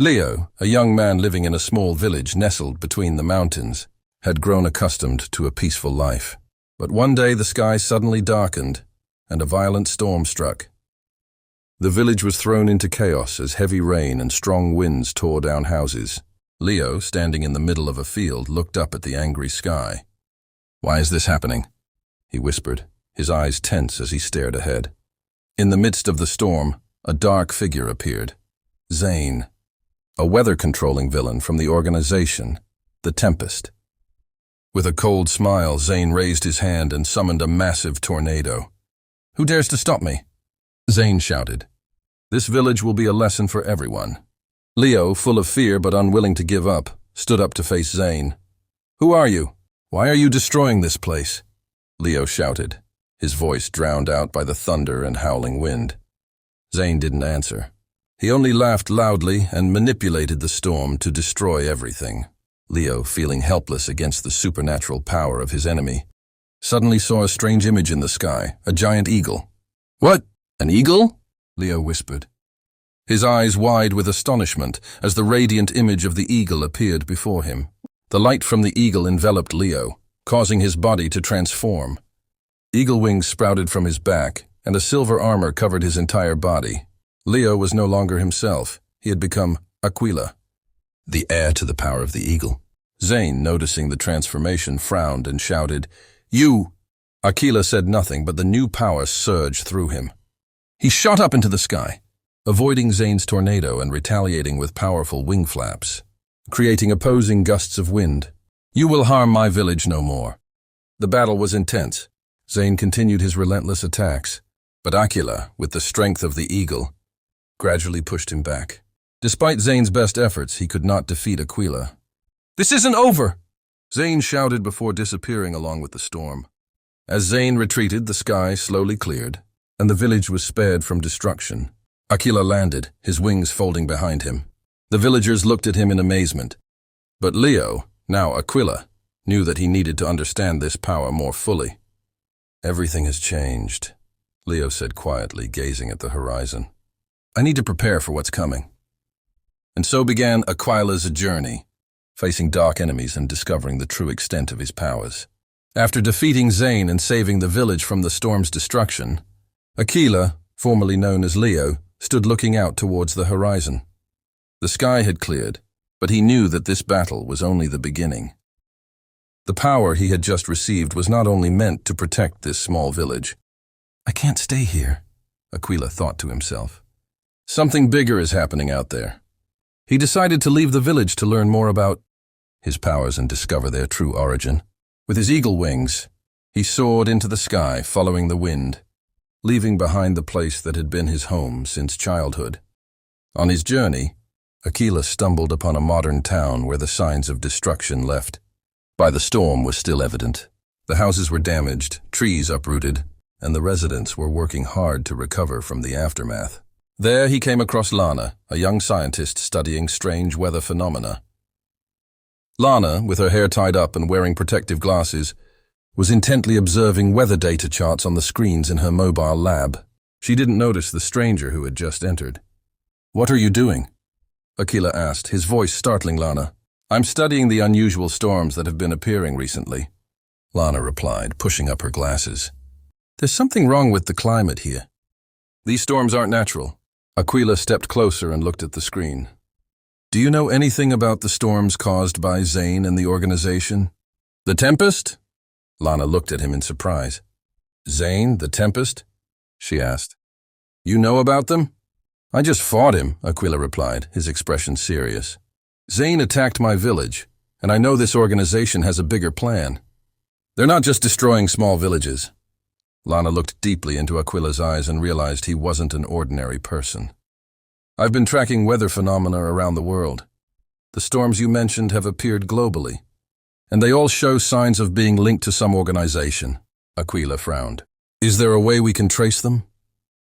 Leo, a young man living in a small village nestled between the mountains, had grown accustomed to a peaceful life. But one day the sky suddenly darkened, and a violent storm struck. The village was thrown into chaos as heavy rain and strong winds tore down houses. Leo, standing in the middle of a field, looked up at the angry sky. "Why is this happening?" he whispered, his eyes tense as he stared ahead. In the midst of the storm, a dark figure appeared. Zane, a weather-controlling villain from the organization, the Tempest. With a cold smile, Zane raised his hand and summoned a massive tornado. "Who dares to stop me?" Zane shouted. "This village will be a lesson for everyone." Leo, full of fear but unwilling to give up, stood up to face Zane. "Who are you? Why are you destroying this place?" Leo shouted, his voice drowned out by the thunder and howling wind. Zane didn't answer. He only laughed loudly and manipulated the storm to destroy everything. Leo, feeling helpless against the supernatural power of his enemy, suddenly saw a strange image in the sky, a giant eagle. "What? An eagle?" Leo whispered, his eyes wide with astonishment as the radiant image of the eagle appeared before him. The light from the eagle enveloped Leo, causing his body to transform. Eagle wings sprouted from his back, and a silver armor covered his entire body. Leo was no longer himself. He had become Aquila, the heir to the power of the eagle. Zane, noticing the transformation, frowned and shouted, "You!" Aquila said nothing, but the new power surged through him. He shot up into the sky, avoiding Zane's tornado and retaliating with powerful wing flaps, creating opposing gusts of wind. "You will harm my village no more." The battle was intense. Zane continued his relentless attacks, but Aquila, with the strength of the eagle, gradually pushed him back. Despite Zane's best efforts, he could not defeat Aquila. "This isn't over!" Zane shouted before disappearing along with the storm. As Zane retreated, the sky slowly cleared, and the village was spared from destruction. Aquila landed, his wings folding behind him. The villagers looked at him in amazement. But Leo, now Aquila, knew that he needed to understand this power more fully. "Everything has changed," Leo said quietly, gazing at the horizon. "I need to prepare for what's coming." And so began Aquila's journey, facing dark enemies and discovering the true extent of his powers. After defeating Zane and saving the village from the storm's destruction, Aquila, formerly known as Leo, stood looking out towards the horizon. The sky had cleared, but he knew that this battle was only the beginning. The power he had just received was not only meant to protect this small village. "I can't stay here," Aquila thought to himself. "Something bigger is happening out there." He decided to leave the village to learn more about his powers and discover their true origin. With his eagle wings, he soared into the sky, following the wind, leaving behind the place that had been his home since childhood. On his journey, Aquila stumbled upon a modern town where the signs of destruction left by the storm were still evident. The houses were damaged, trees uprooted, and the residents were working hard to recover from the aftermath. There he came across Lana, a young scientist studying strange weather phenomena. Lana, with her hair tied up and wearing protective glasses, was intently observing weather data charts on the screens in her mobile lab. She didn't notice the stranger who had just entered. "What are you doing?" Aquila asked, his voice startling Lana. "I'm studying the unusual storms that have been appearing recently," Lana replied, pushing up her glasses. "There's something wrong with the climate here. These storms aren't natural." Aquila stepped closer and looked at the screen. "Do you know anything about the storms caused by Zane and the organization?" "The Tempest?" Lana looked at him in surprise. "Zane, the Tempest?" she asked. "You know about them?" "I just fought him," Aquila replied, his expression serious. "Zane attacked my village, and I know this organization has a bigger plan. They're not just destroying small villages." Lana looked deeply into Aquila's eyes and realized he wasn't an ordinary person. "I've been tracking weather phenomena around the world. The storms you mentioned have appeared globally, and they all show signs of being linked to some organization." Aquila frowned. "Is there a way we can trace them?"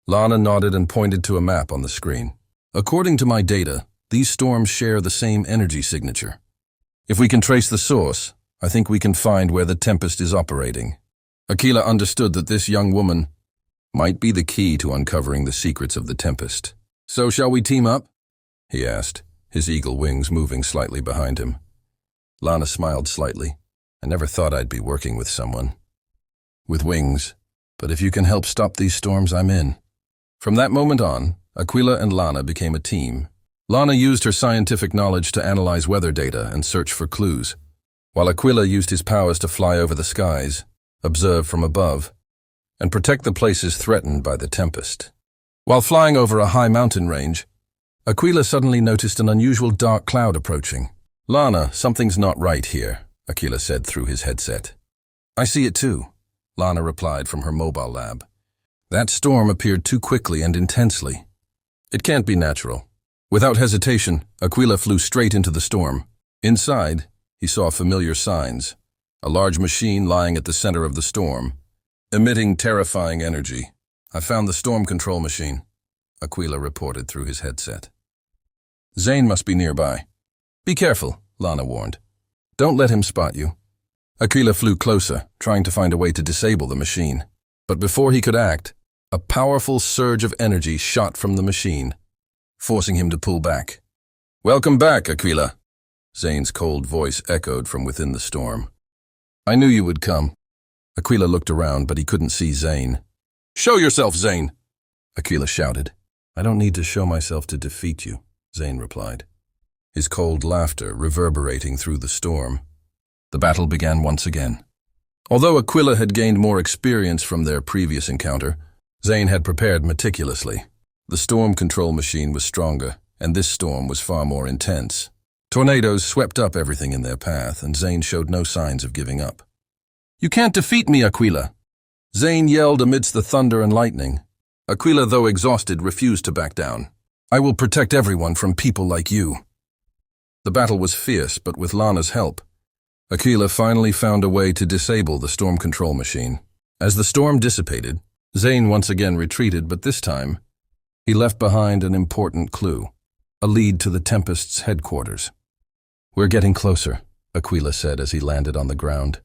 Lana nodded and pointed to a map on the screen. "According to my data, these storms share the same energy signature. If we can trace the source, I think we can find where the Tempest is operating." Aquila understood that this young woman might be the key to uncovering the secrets of the Tempest. "So shall we team up?" he asked, his eagle wings moving slightly behind him. Lana smiled slightly. I never thought I'd be working with someone with wings, but if you can help stop these storms, I'm in. From that moment on, Aquila and Lana became a team. Lana used her scientific knowledge to analyze weather data and search for clues, while Aquila used his powers to fly over the skies, observe from above, and protect the places threatened by the Tempest. While flying over a high mountain range, Aquila suddenly noticed an unusual dark cloud approaching. Lana, something's not right here, Aquila said through his headset. I see it too, Lana replied from her mobile lab. That storm appeared too quickly and intensely. It can't be natural. Without hesitation, Aquila flew straight into the storm. Inside, he saw familiar signs. A large machine lying at the center of the storm, emitting terrifying energy. I found the storm control machine, Aquila reported through his headset. Zane must be nearby. Be careful, Lana warned. Don't let him spot you. Aquila flew closer, trying to find a way to disable the machine. But before he could act, a powerful surge of energy shot from the machine, forcing him to pull back. Welcome back, Aquila, Zane's cold voice echoed from within the storm. I knew you would come. Aquila looked around, but he couldn't see Zane. Show yourself, Zane, Aquila shouted. I don't need to show myself to defeat you, Zane replied, his cold laughter reverberating through the storm. The battle began once again. Although Aquila had gained more experience from their previous encounter, Zane had prepared meticulously. The storm control machine was stronger, and this storm was far more intense. Tornadoes swept up everything in their path, and Zane showed no signs of giving up. You can't defeat me, Aquila, Zane yelled amidst the thunder and lightning. Aquila, though exhausted, refused to back down. I will protect everyone from people like you. The battle was fierce, but with Lana's help, Aquila finally found a way to disable the storm control machine. As the storm dissipated, Zane once again retreated, but this time, he left behind an important clue, a lead to the Tempest's headquarters. We're getting closer, Aquila said as he landed on the ground.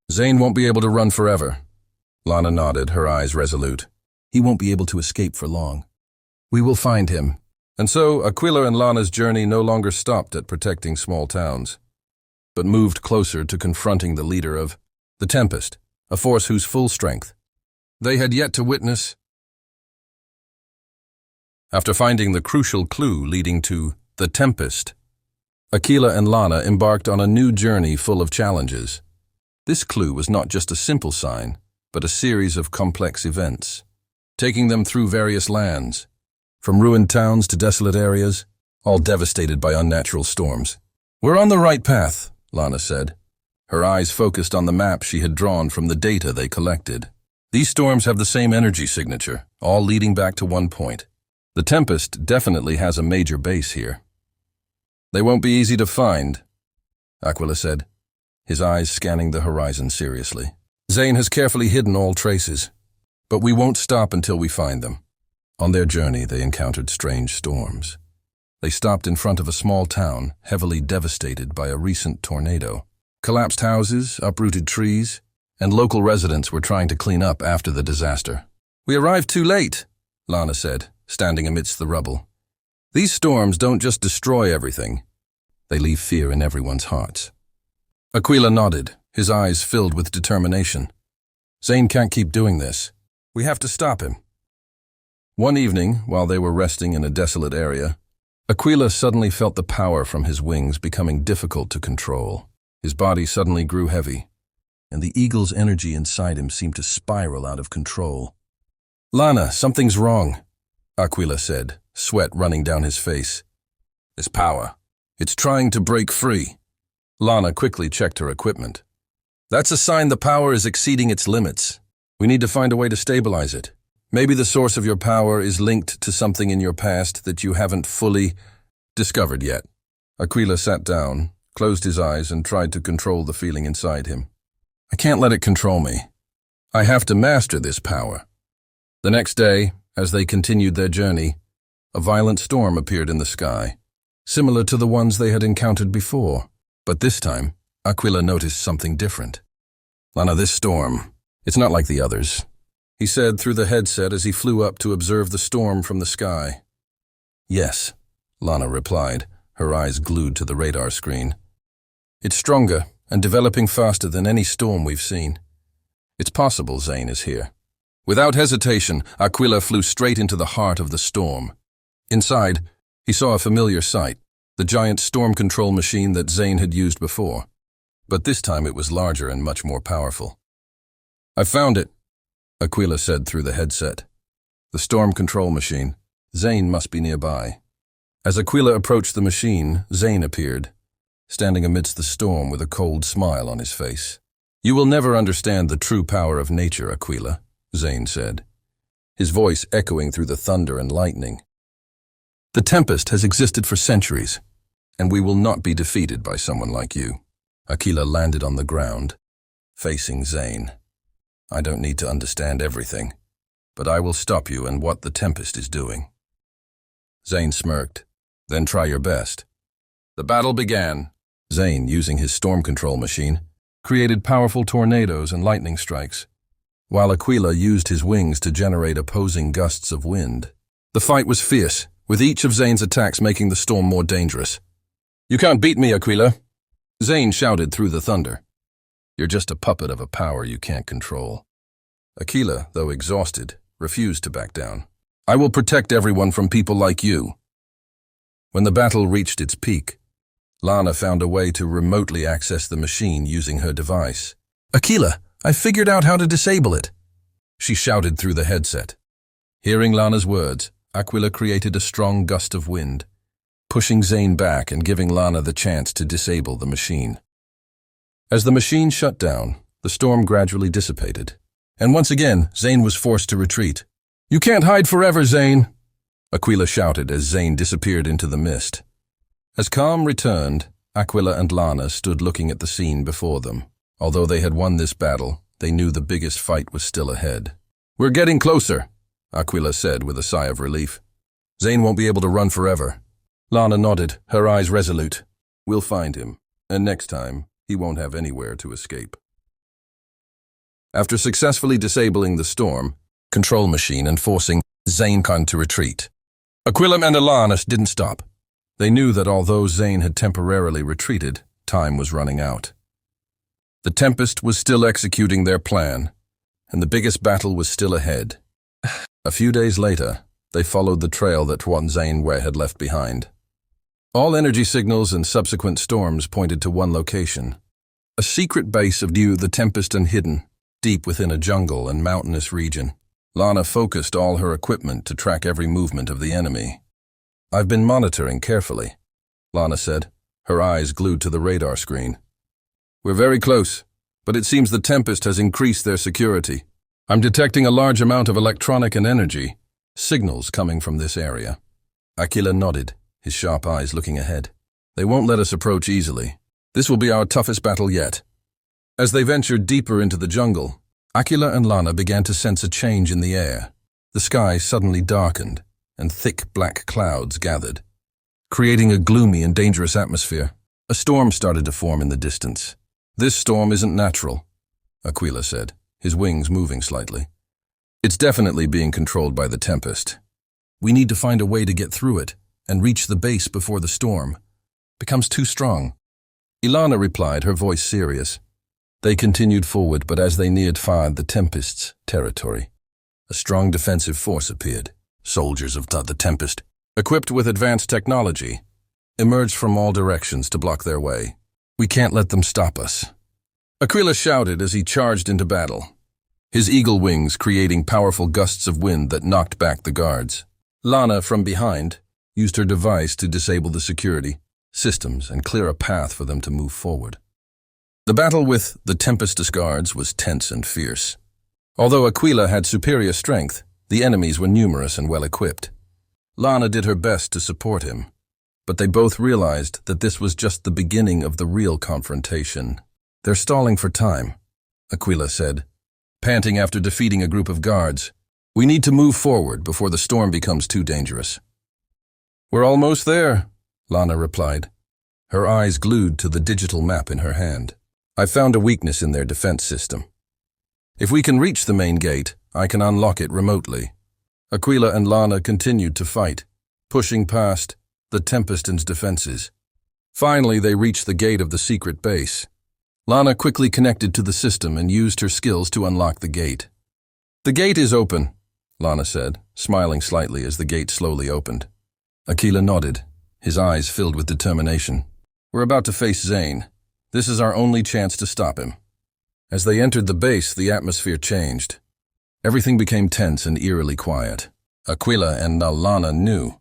Zane won't be able to run forever. Lana nodded, her eyes resolute. He won't be able to escape for long. We will find him. And so Aquila and Lana's journey no longer stopped at protecting small towns, but moved closer to confronting the leader of the Tempest, a force whose full strength they had yet to witness. After finding the crucial clue leading to the Tempest, Aquila and Lana embarked on a new journey full of challenges. This clue was not just a simple sign, but a series of complex events, taking them through various lands, from ruined towns to desolate areas, all devastated by unnatural storms. We're on the right path, Lana said, her eyes focused on the map she had drawn from the data they collected. These storms have the same energy signature, all leading back to one point. The Tempest definitely has a major base here. They won't be easy to find, Aquila said, his eyes scanning the horizon seriously. Zane has carefully hidden all traces, but we won't stop until we find them. On their journey, they encountered strange storms. They stopped in front of a small town, heavily devastated by a recent tornado. Collapsed houses, uprooted trees, and local residents were trying to clean up after the disaster. We arrived too late, Lana said, standing amidst the rubble. These storms don't just destroy everything. They leave fear in everyone's hearts. Aquila nodded, his eyes filled with determination. Zane can't keep doing this. We have to stop him. One evening, while they were resting in a desolate area, Aquila suddenly felt the power from his wings becoming difficult to control. His body suddenly grew heavy, and the eagle's energy inside him seemed to spiral out of control. Lana, something's wrong, Aquila said, sweat running down his face. This power, it's trying to break free. Lana quickly checked her equipment. That's a sign the power is exceeding its limits. We need to find a way to stabilize it. Maybe the source of your power is linked to something in your past that you haven't fully discovered yet. Aquila sat down, closed his eyes, and tried to control the feeling inside him. I can't let it control me. I have to master this power. The next day, as they continued their journey, a violent storm appeared in the sky, similar to the ones they had encountered before. But this time, Aquila noticed something different. Lana, this storm, it's not like the others, he said through the headset as he flew up to observe the storm from the sky. Yes, Lana replied, her eyes glued to the radar screen. "It's stronger and developing faster than any storm we've seen. It's possible Zane is here." Without hesitation, Aquila flew straight into the heart of the storm. Inside, he saw a familiar sight, the giant storm control machine that Zane had used before. But this time it was larger and much more powerful. "I found it," Aquila said through the headset. "The storm control machine. Zane must be nearby." As Aquila approached the machine, Zane appeared, standing amidst the storm with a cold smile on his face. "You will never understand the true power of nature, Aquila," Zane said, his voice echoing through the thunder and lightning. "The Tempest has existed for centuries, and we will not be defeated by someone like you." Aquila landed on the ground, facing Zane. "I don't need to understand everything, but I will stop you and what the Tempest is doing." Zane smirked. "Then try your best." The battle began. Zane, using his storm control machine, created powerful tornadoes and lightning strikes, while Aquila used his wings to generate opposing gusts of wind. The fight was fierce, with each of Zane's attacks making the storm more dangerous. "You can't beat me, Aquila," Zane shouted through the thunder. "You're just a puppet of a power you can't control." Aquila, though exhausted, refused to back down. "I will protect everyone from people like you." When the battle reached its peak, Lana found a way to remotely access the machine using her device. "Aquila, I figured out how to disable it," she shouted through the headset. Hearing Lana's words, Aquila created a strong gust of wind, pushing Zane back and giving Lana the chance to disable the machine. As the machine shut down, the storm gradually dissipated, and once again, Zane was forced to retreat. "You can't hide forever, Zane," Aquila shouted as Zane disappeared into the mist. As calm returned, Aquila and Lana stood looking at the scene before them. Although they had won this battle, they knew the biggest fight was still ahead. "We're getting closer," Aquila said with a sigh of relief. "Zane won't be able to run forever." Lana nodded, her eyes resolute. "We'll find him, and next time, he won't have anywhere to escape." After successfully disabling the storm control machine and forcing Zane to retreat, Aquila and Lana didn't stop. They knew that although Zane had temporarily retreated, time was running out. The Tempest was still executing their plan, and the biggest battle was still ahead. A few days later, they followed the trail that Zane had left behind. All energy signals and subsequent storms pointed to one location, a secret base of the Tempest and hidden, deep within a jungle and mountainous region. Lana focused all her equipment to track every movement of the enemy. "I've been monitoring carefully," Lana said, her eyes glued to the radar screen. "We're very close, but it seems the Tempest has increased their security. I'm detecting a large amount of electronic and energy signals coming from this area." Aquila nodded, his sharp eyes looking ahead. "They won't let us approach easily. This will be our toughest battle yet." As they ventured deeper into the jungle, Aquila and Lana began to sense a change in the air. The sky suddenly darkened, and thick black clouds gathered, creating a gloomy and dangerous atmosphere. A storm started to form in the distance. "This storm isn't natural," Aquila said, his wings moving slightly. "It's definitely being controlled by the Tempest. We need to find a way to get through it and reach the base before the storm becomes too strong." Lana replied, her voice serious. They continued forward, but as they neared the Tempest's territory, a strong defensive force appeared. Soldiers of the Tempest, equipped with advanced technology, emerged from all directions to block their way. "We can't let them stop us," Aquila shouted as he charged into battle, his eagle wings creating powerful gusts of wind that knocked back the guards. Lana, from behind, used her device to disable the security systems and clear a path for them to move forward. The battle with the Tempest's guards was tense and fierce. Although Aquila had superior strength, the enemies were numerous and well-equipped. Lana did her best to support him, but they both realized that this was just the beginning of the real confrontation. "They're stalling for time," Aquila said, panting after defeating a group of guards. "We need to move forward before the storm becomes too dangerous." "We're almost there," Lana replied, her eyes glued to the digital map in her hand. "I found a weakness in their defense system. If we can reach the main gate, I can unlock it remotely." Aquila and Lana continued to fight, pushing past the Tempest and defenses. Finally, they reached the gate of the secret base. Lana quickly connected to the system and used her skills to unlock the gate. "The gate is open," Lana said, smiling slightly as the gate slowly opened. Aquila nodded, his eyes filled with determination. "We're about to face Zane. This is our only chance to stop him." As they entered the base, the atmosphere changed. Everything became tense and eerily quiet. Aquila and Lana knew.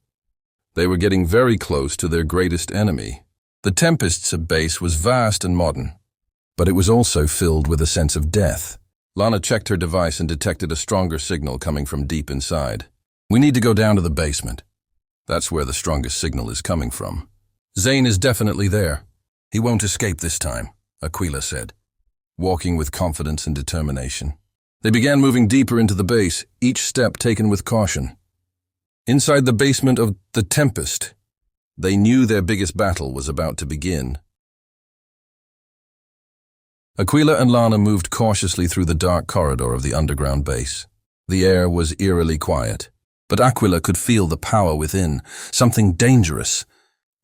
They were getting very close to their greatest enemy. The Tempest's base was vast and modern, but it was also filled with a sense of death. Lana checked her device and detected a stronger signal coming from deep inside. "We need to go down to the basement. That's where the strongest signal is coming from. Zane is definitely there. He won't escape this time," Aquila said, walking with confidence and determination. They began moving deeper into the base, each step taken with caution. Inside the basement of the Tempest, they knew their biggest battle was about to begin. Aquila and Lana moved cautiously through the dark corridor of the underground base. The air was eerily quiet, but Aquila could feel the power within, something dangerous,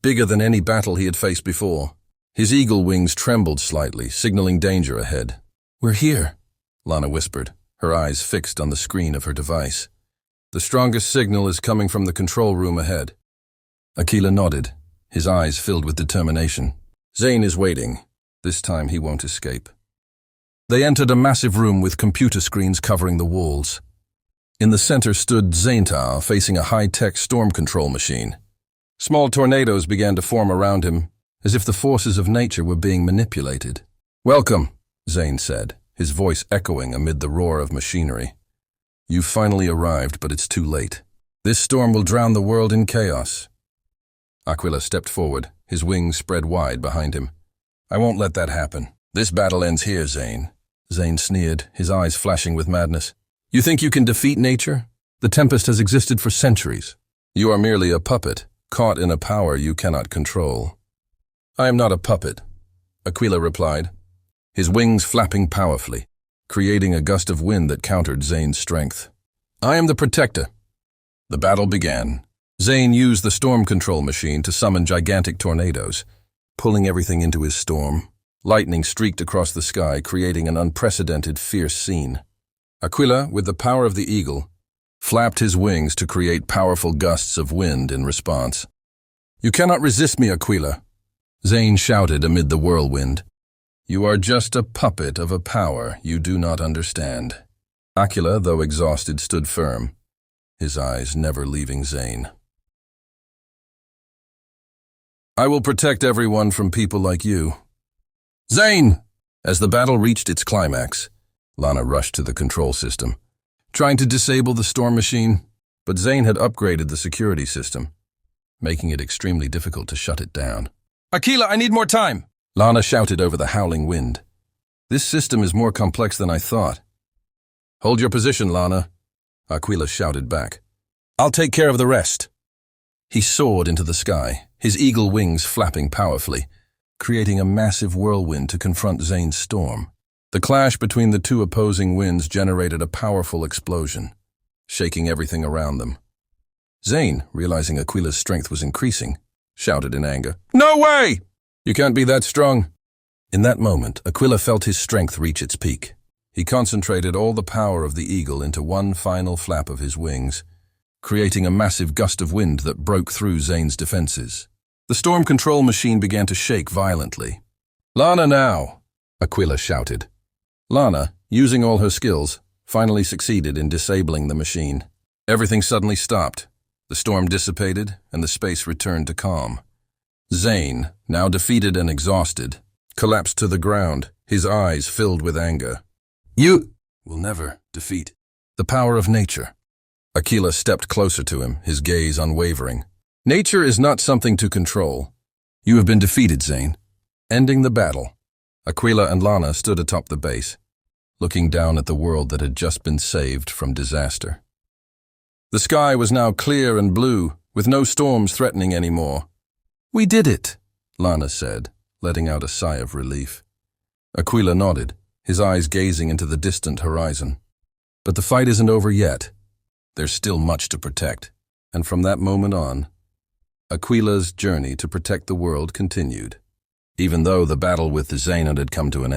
bigger than any battle he had faced before. His eagle wings trembled slightly, signaling danger ahead. "We're here," Lana whispered, her eyes fixed on the screen of her device. "The strongest signal is coming from the control room ahead." Aquila nodded, his eyes filled with determination. "Zane is waiting. This time he won't escape." They entered a massive room with computer screens covering the walls. In the center stood Zane, facing a high-tech storm control machine. Small tornadoes began to form around him, as if the forces of nature were being manipulated. "Welcome," Zane said, his voice echoing amid the roar of machinery. "You've finally arrived, but it's too late. This storm will drown the world in chaos." Aquila stepped forward, his wings spread wide behind him. "I won't let that happen. This battle ends here, Zane." Zane sneered, his eyes flashing with madness. "You think you can defeat nature? The Tempest has existed for centuries. You are merely a puppet, caught in a power you cannot control." "I am not a puppet," Aquila replied, his wings flapping powerfully, creating a gust of wind that countered Zane's strength. "I am the protector." The battle began. Zane used the storm control machine to summon gigantic tornadoes, pulling everything into his storm. Lightning streaked across the sky, creating an unprecedented, fierce scene. Aquila, with the power of the eagle, flapped his wings to create powerful gusts of wind in response. "You cannot resist me, Aquila," Zane shouted amid the whirlwind. "You are just a puppet of a power you do not understand." Aquila, though exhausted, stood firm, his eyes never leaving Zane. "I will protect everyone from people like you." "Zane!" As the battle reached its climax, Lana rushed to the control system, trying to disable the storm machine, but Zane had upgraded the security system, making it extremely difficult to shut it down. "Aquila, I need more time!" Lana shouted over the howling wind. "This system is more complex than I thought." "Hold your position, Lana," Aquila shouted back. "I'll take care of the rest." He soared into the sky, his eagle wings flapping powerfully, creating a massive whirlwind to confront Zane's storm. The clash between the two opposing winds generated a powerful explosion, shaking everything around them. Zane, realizing Aquila's strength was increasing, shouted in anger, "No way! You can't be that strong." In that moment, Aquila felt his strength reach its peak. He concentrated all the power of the eagle into one final flap of his wings, creating a massive gust of wind that broke through Zane's defenses. The storm control machine began to shake violently. "Lana now!" Aquila shouted. Lana, using all her skills, finally succeeded in disabling the machine. Everything suddenly stopped. The storm dissipated, and the space returned to calm. Zane, now defeated and exhausted, collapsed to the ground, his eyes filled with anger. "You will never defeat the power of nature." Aquila stepped closer to him, his gaze unwavering. "Nature is not something to control. You have been defeated, Zane." Ending the battle, Aquila and Lana stood atop the base, looking down at the world that had just been saved from disaster. The sky was now clear and blue, with no storms threatening anymore. "We did it," Lana said, letting out a sigh of relief. Aquila nodded, his eyes gazing into the distant horizon. "But the fight isn't over yet. There's still much to protect." And from that moment on, Aquila's journey to protect the world continued. Even though the battle with Zane had come to an